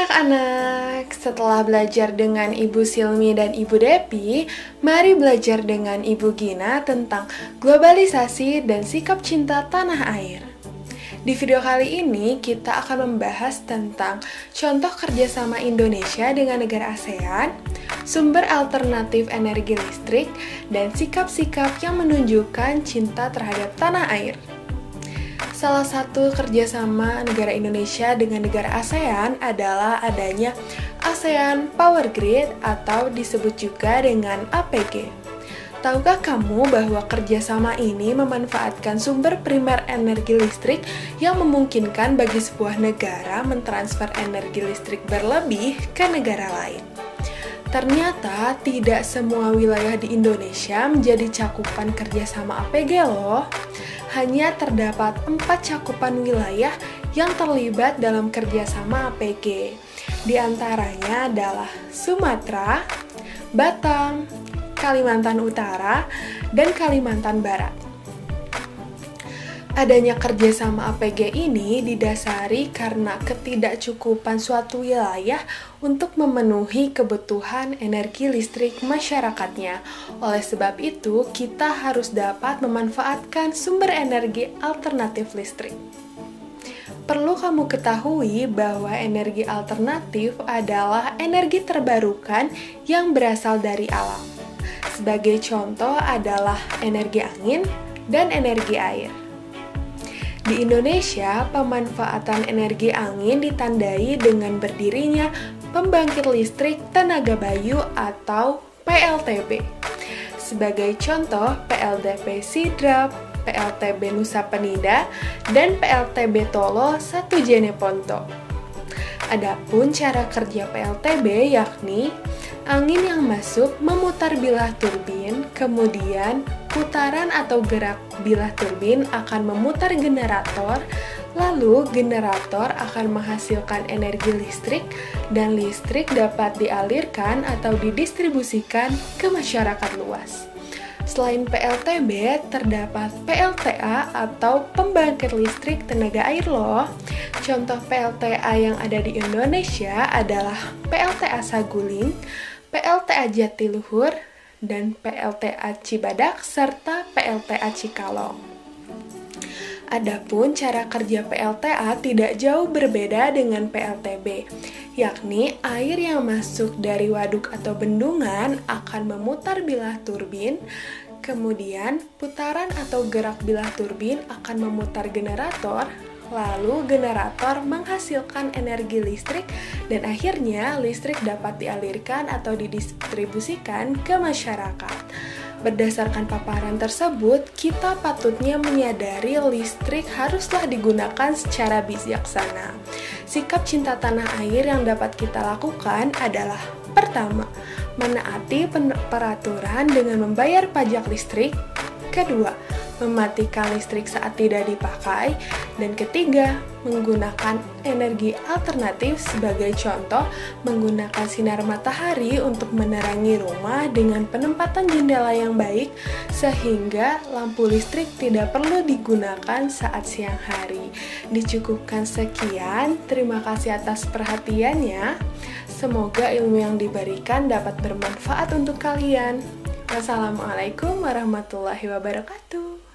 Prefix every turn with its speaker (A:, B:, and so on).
A: anak-anak, setelah belajar dengan Ibu Silmi dan Ibu Depi, mari belajar dengan Ibu Gina tentang globalisasi dan sikap cinta tanah air. Di video kali ini, kita akan membahas tentang contoh kerjasama Indonesia dengan negara ASEAN, sumber alternatif energi listrik, dan sikap-sikap yang menunjukkan cinta terhadap tanah air. Salah satu kerjasama negara Indonesia dengan negara ASEAN adalah adanya ASEAN Power Grid atau disebut juga dengan APG. Tahukah kamu bahwa kerjasama ini memanfaatkan sumber primer energi listrik yang memungkinkan bagi sebuah negara mentransfer energi listrik berlebih ke negara lain? Ternyata tidak semua wilayah di Indonesia menjadi cakupan kerjasama APG loh. Hanya terdapat 4 cakupan wilayah yang terlibat dalam kerjasama APG. Di antaranya adalah Sumatera, Batam, Kalimantan Utara, dan Kalimantan Barat. Adanya kerjasama APG ini didasari karena ketidakcukupan suatu wilayah untuk memenuhi kebutuhan energi listrik masyarakatnya. Oleh sebab itu, kita harus dapat memanfaatkan sumber energi alternatif listrik. Perlu kamu ketahui bahwa energi alternatif adalah energi terbarukan yang berasal dari alam. Sebagai contoh adalah energi angin dan energi air. Di Indonesia, pemanfaatan energi angin ditandai dengan berdirinya pembangkit listrik tenaga bayu atau PLTB. Sebagai contoh, PLTB Sidrap, PLTB Nusa Penida, dan PLTB Tolo 1 Jeneponto. Adapun cara kerja PLTB yakni angin yang masuk memutar bilah turbin, kemudian putaran atau gerak bilah turbin akan memutar generator, lalu generator akan menghasilkan energi listrik dan listrik dapat dialirkan atau didistribusikan ke masyarakat luas. Selain PLTB, terdapat PLTA atau pembangkit listrik tenaga air loh. Contoh PLTA yang ada di Indonesia adalah PLTA Saguling, PLTA Jatiluhur, dan PLTA Cibadak, serta PLTA Cikalong. Adapun cara kerja PLTA tidak jauh berbeda dengan PLTB, yakni air yang masuk dari waduk atau bendungan akan memutar bilah turbin, kemudian putaran atau gerak bilah turbin akan memutar generator, lalu generator menghasilkan energi listrik dan akhirnya listrik dapat dialirkan atau didistribusikan ke masyarakat. Berdasarkan paparan tersebut, kita patutnya menyadari listrik haruslah digunakan secara bijaksana. Sikap cinta tanah air yang dapat kita lakukan adalah: pertama, menaati peraturan dengan membayar pajak listrik. Kedua, mematikan listrik saat tidak dipakai. Dan ketiga, menggunakan energi alternatif, sebagai contoh menggunakan sinar matahari untuk menerangi rumah dengan penempatan jendela yang baik sehingga lampu listrik tidak perlu digunakan saat siang hari. Dicukupkan sekian, terima kasih atas perhatiannya. Semoga ilmu yang diberikan dapat bermanfaat untuk kalian. Wassalamualaikum warahmatullahi wabarakatuh.